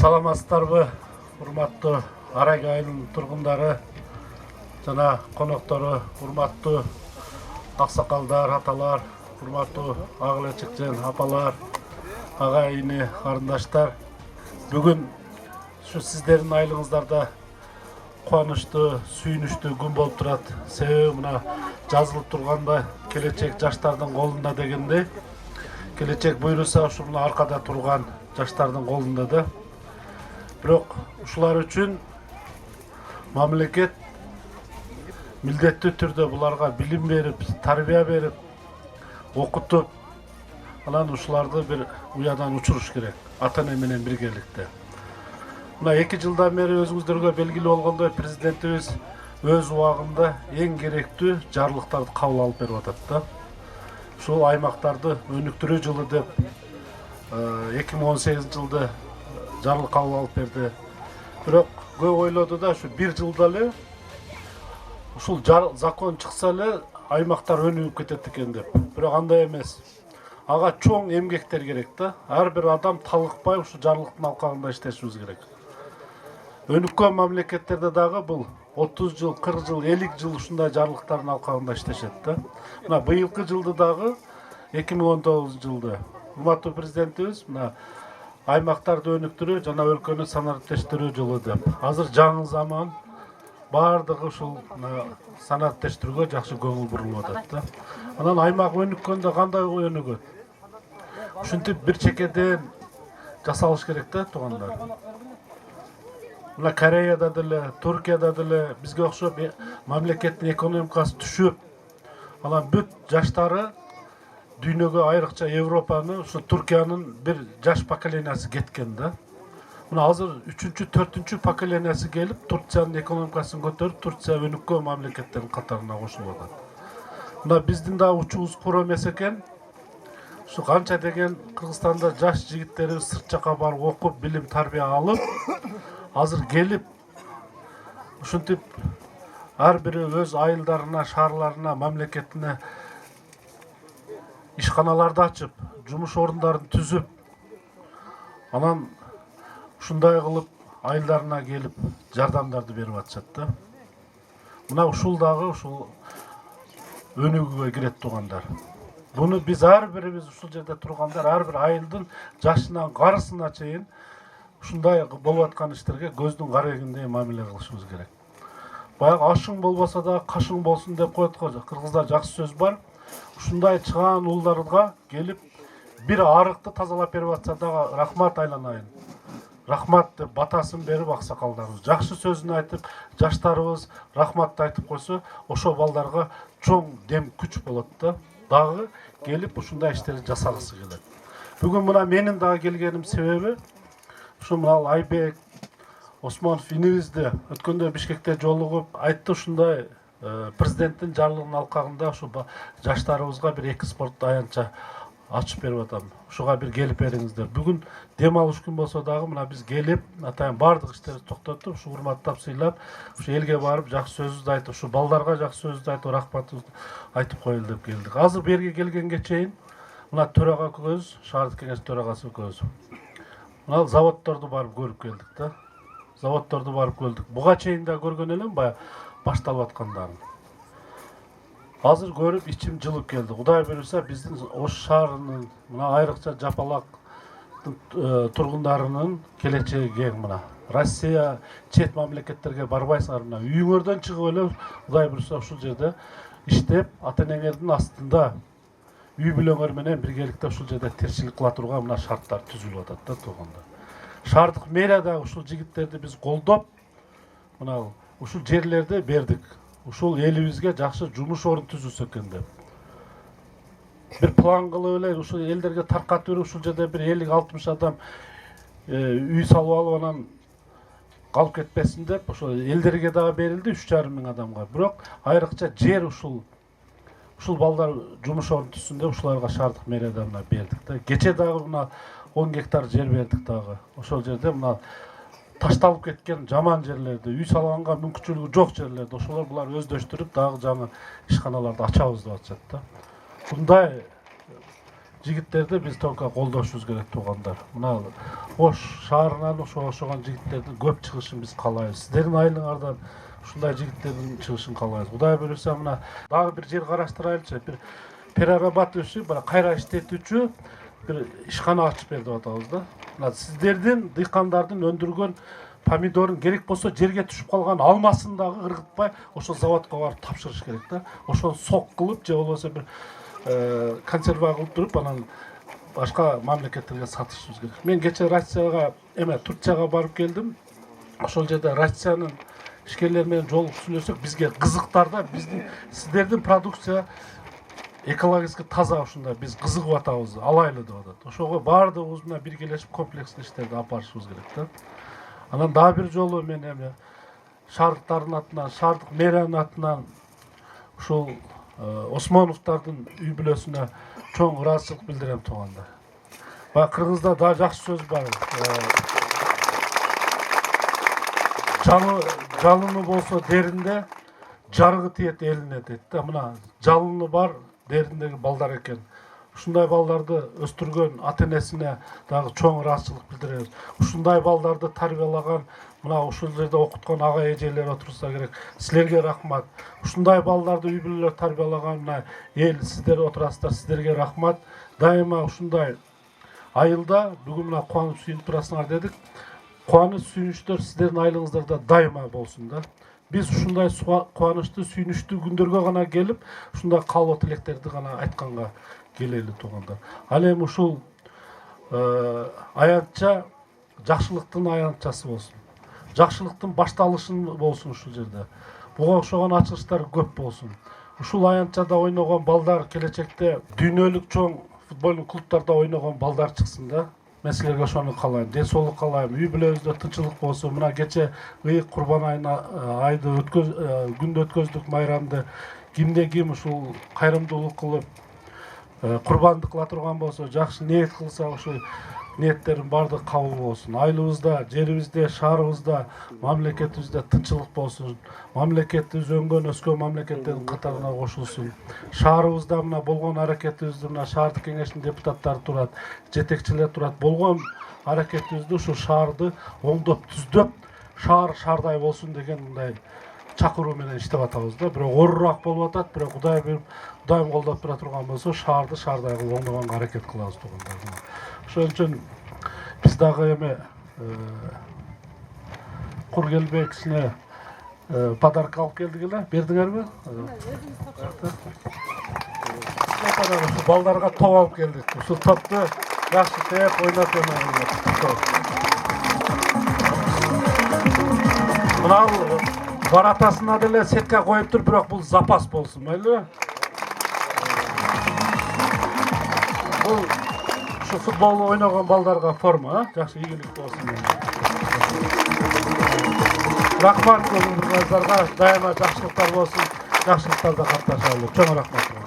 Саламатсыздарбы, урматтуу Арай айылынын тургундары жана коноктору, урматтуу аксакалдар, аталар, урматтуу ага чыкчен апалар, ага ине карындаштар. Бүгүн ушу сиздердин айылыңыздарда кубанычтуу, сүйүнүчтүү күн болуп турат. Себеби мына жазылып турганда келечек жаштардын колунда дегендей, келечек буйруса ушу мына аркада турган жаштардын колунда да. Бирок ушулар үчүн мамлекет милдеттүү түрдө буларга билим берип, тарбия берип, окутуп, анан ушуларды бир уядан учуруш керек, ата-эне менен биргеликте. Мына 2 жылдан бери өзүңүздөргө белгилүү болгондой президентибиз өз убагында эң керектүү жарлыктарды кабыл алып берип атат да. Ушул аймактарды өнүктүрүү жылы деп 2018 жылда жарлык кабыл алып берди. Бирок көп ойлоду да, ушу 1 жылда эле ушул закон чыкса эле аймактар өнүгүп кетет экен деп. Бирок андай эмес. Ага чоң эмгектер керек да. Ар бир адам талыкпай ушу жарлыктын алкагында иштешибиз керек. Өнүккөн мамлекеттерде дагы бул 30 жыл, 40 жыл, 50 жыл ушундай жарлыктардын алкагында иштешет да. Мына быйылкы жылды дагы 2019 жылда урматтуу президентибиз мына аймактарды өнүктүрүү жана өлкөнү санариптештирүү жылы деп. Азыр жаңы заман, баардыгы ушул санариптештирүүгө жакшы көңүл бурулуп атат да. Анан аймак өнүккөндө кандай өнүгөт? Ушинтип бир чекеден жасалыш керек да, туугандар. Мына Кореяда деле, Туркияда деле бизге окшоп мамлекеттин экономикасы түшүп, анан бүт жаштары дүйнөгө, айрыкча Европаны, ушу Туркиянын бир жаш поколениясы кеткен да. Мына азыр 3-чү, 4-чү поколениясы келип, Турциянын экономикасын көтөрүп, Турция өнүккөн мамлекеттердин катарына кошулуп атат. Мына биздин да учубуз кура эмес экен. Ушу канча деген Кыргызстанда жаш жигиттерибиз сырт жака барып окуп, билим, тарбия алып, азыр келип, ушинтип ар бири өз айылдарына, шаарларына, мамлекетине ишканаларды ачып, жумуш орундарын түзүп, анан ушундай кылып айылдарына келип жардамдарды берип атышат да. Мына ушул дагы ушул өнүгүүгө кирет, туугандар. Буну биз ар бирибиз ушул жерде тургандар, ар бир айылдын жашынан карысына чейин ушундай болуп аткан иштерге көздүн карегиндей мамиле кылышыбыз керек. Баягы ашың болбосо да кашың болсун деп коет го. Кыргызда жакшы сөз бар. Ушундай чыгаан уулдарга келип бир арыкты тазалап берип атса дагы рахмат айланайын. Рахмат деп батасын берип аксакалдарыбыз жакшы сөзүн айтып, жаштарыбыз рахматты айтып койсо, ошо балдарга чоң дем күч болот да. Дагы келип ушундай иштерди жасагысы келет. Бүгүн мына менин дагы келгеним себеби ушу мына Айбек Осмонов инибизди өткөндө Бишкекте жолугуп айтты, ушундай президенттин жарлыгынын алкагында ушу жаштарыбызга бир 2 спортту аянтча ачып берип атам. Ушуга бир келип бериңиздер. Бүгүн дем алыш күн болсо дагы мына биз келип, атайын бардык иштерди токтотуп, ушу урматтап сыйлап, ушу элге барып жакшы сөзүбүздү айтып, ушу балдарга жакшы сөзүбүздү айтып, рахматыбызды айтып коелу деп келдик. Азыр берге келгенге чейин мына төрага көз, шаардык кеңеш төрагасы көз. Мына заводдорду барып көрүп келдик да. Заводдорду барып көрдүк. Буга чейин да көргөн элем баягы башталып аткандарын. Азыр көрүп ичим жылып келди. Кудай буюрса биздин Ош шаарынын мына айрыкча Жапалак тургундарынын келечеги кең мына. Россия чет мамлекеттерге барбайсыңар мына. Үйүңөрдөн чыгып эле Кудай буюрса ушул жерде иштеп, ата-энеңердин астында үй бүлөңөр менен биргеликте ушул жерде тиричилик кыла турган мына шарттар түзүлүп атат да туугандар. Шаардык мэрия дагы ушул жигиттерди биз колдоп, мына ушул жерлерди бердик. Ушул элибизге жакшы жумуш орун түзүлсө экен деп. Бир план кылып эле ушул элдерге таркатып берип, ушул жерде бир 50-60 адам үй салып алып анан калып кетпесин деп, ошол элдерге дагы берилди 3,5 миң адамга. Бирок айрыкча жер ушул балдар жумуш орун түзсүн деп ушуларга шаардык мэриядан бердик да. Кече дагы мына 10 гектар жер бердик дагы. Ошол жерде мына ташталып кеткен жаман жерлерди, үй салганга мүмкүнчүлүгү жок жерлерди, ошолор булар өздөштүрүп дагы жаңы ишканаларды ачабыз деп атышат да. Мындай жигиттерди биз только колдошубуз керек туугандар. Мына Ош шаарынан ошогон жигиттердин көп чыгышын биз каалайбыз. Сиздердин айылыңардан ушундай жигиттердин чыгышын каалайбыз. Кудай буюрса мына дагы бир жер караштырайлычы, бир перерабатывающий, бара кайра иштетүүчү бир ишкана ачып бер деп атабыз да. Мына сиздердин дыйкандардын өндүргөн помидорун керек болсо жерге түшүп калган алмасын дагы ыргытпай ошол заводко барып тапшырыш керек да. Ошону сок кылып же болбосо бир консерва кылып туруп анан башка мамлекеттерге сатышыбыз керек. Мен кече Россияга, Турцияга барып келдим. Ошол жерде Россиянын ишкерлери менен жолугуп сүйлөшсөк, бизге кызыктар да, биздин сиздердин продукция экологически таза, ушундай биз кызыгып атабыз, алайлы деп атат. Ошого баардыгыбыз менен биргелешип комплекстүү иштерди алып барышыбыз керек да. Анан дагы бир жолу мен шаардыктардын атынан, шаардык мэриянын атынан ушул Осмоновдордун үй бүлөсүнө чоң ыраазычылык билдирем туугандар. Баягы кыргызда дагы жакшы сөз бар. Жалыны болсо деринде, жарыгы тиет элине дейт да. Мына жалыны бар дериндеги балдар экен. Ушундай балдарды өстүргөн ата-энесине дагы чоң ыраазычылык билдиребиз. Ушундай балдарды тарбиялаган, мына ушул жерде окуткан ага эжелер отурса керек. Силерге рахмат. Ушундай балдарды үй бүлөлөр тарбиялаган мына эл, сиздер отурасыздар, сиздерге рахмат. Дайыма ушундай айылда бүгүн мына кубанып сүйүнүп турасыңар дедик. Кубаныч сүйүнүчтөр сиздердин айылыңыздарда дайыма болсун да. Биз ушундай кубанычтуу, сүйүнүчтүү күндөргө гана келип, ушундай каалоо тилектерди гана айтканга келели туугандар. Ал эми ушул аянтча жакшылыктын аянтчасы болсун. Жакшылыктын башталышын болсун ушул жерде. Буга окшогон ачылыштар көп болсун. Ушул аянтчада ойногон балдар келечекте дүйнөлүк чоң футболдук клубтарда ойногон балдар чыксын да. Мен силерге ошону каалайм, ден соолук каалайм, үй бүлөбүздө тынчылык болсун. Мына кече ыйык Курбан айды күндө өткөздүк майрамды кимде ким ушул кайрымдуулук кылып курбандык кыла турган болсо, жакшы ниет кылса, ошол ниеттердин баардыгы кабыл болсун. Айылыбызда, жерибизде, шаарыбызда, мамлекетибизде тынчылык болсун. Мамлекетибиз өңгөн, өскөн мамлекеттердин катарына кошулсун. Шаарыбызда мына болгон аракетибизди мына шаардык кеңештин депутаттары турат, жетекчилер турат. Болгон аракетибизди ушул шаарды оңдоп, түздөп, шаар шаардай болсун деген мындай чакыруу менен иштеп атабыз да. Бирок оорураак болуп атат, бирок Кудай буюруп, Кудайым колдоп тура турган болсо, шаарды шаардай кылып оңдогонго аракет кылабыз туугандар. Ошон үчүн биз дагы эми кур келбей кичине подарка алып келдик эле. Бердиңерби? Ушул балдарга топ алып келдик. Ушул топту жакшы тээп ойнотуп мына баратасына деле сетка коюп туруп, бирок бул запас болсун, майлыбы? Бул ушу футбол ойногон балдарга форма, жакшы ийгилик болсун. Рахмат көңүлдөрүңүздарга, дайыма жакшылыктар болсун, жакшылыктарда катташалы. Чоң рахмат.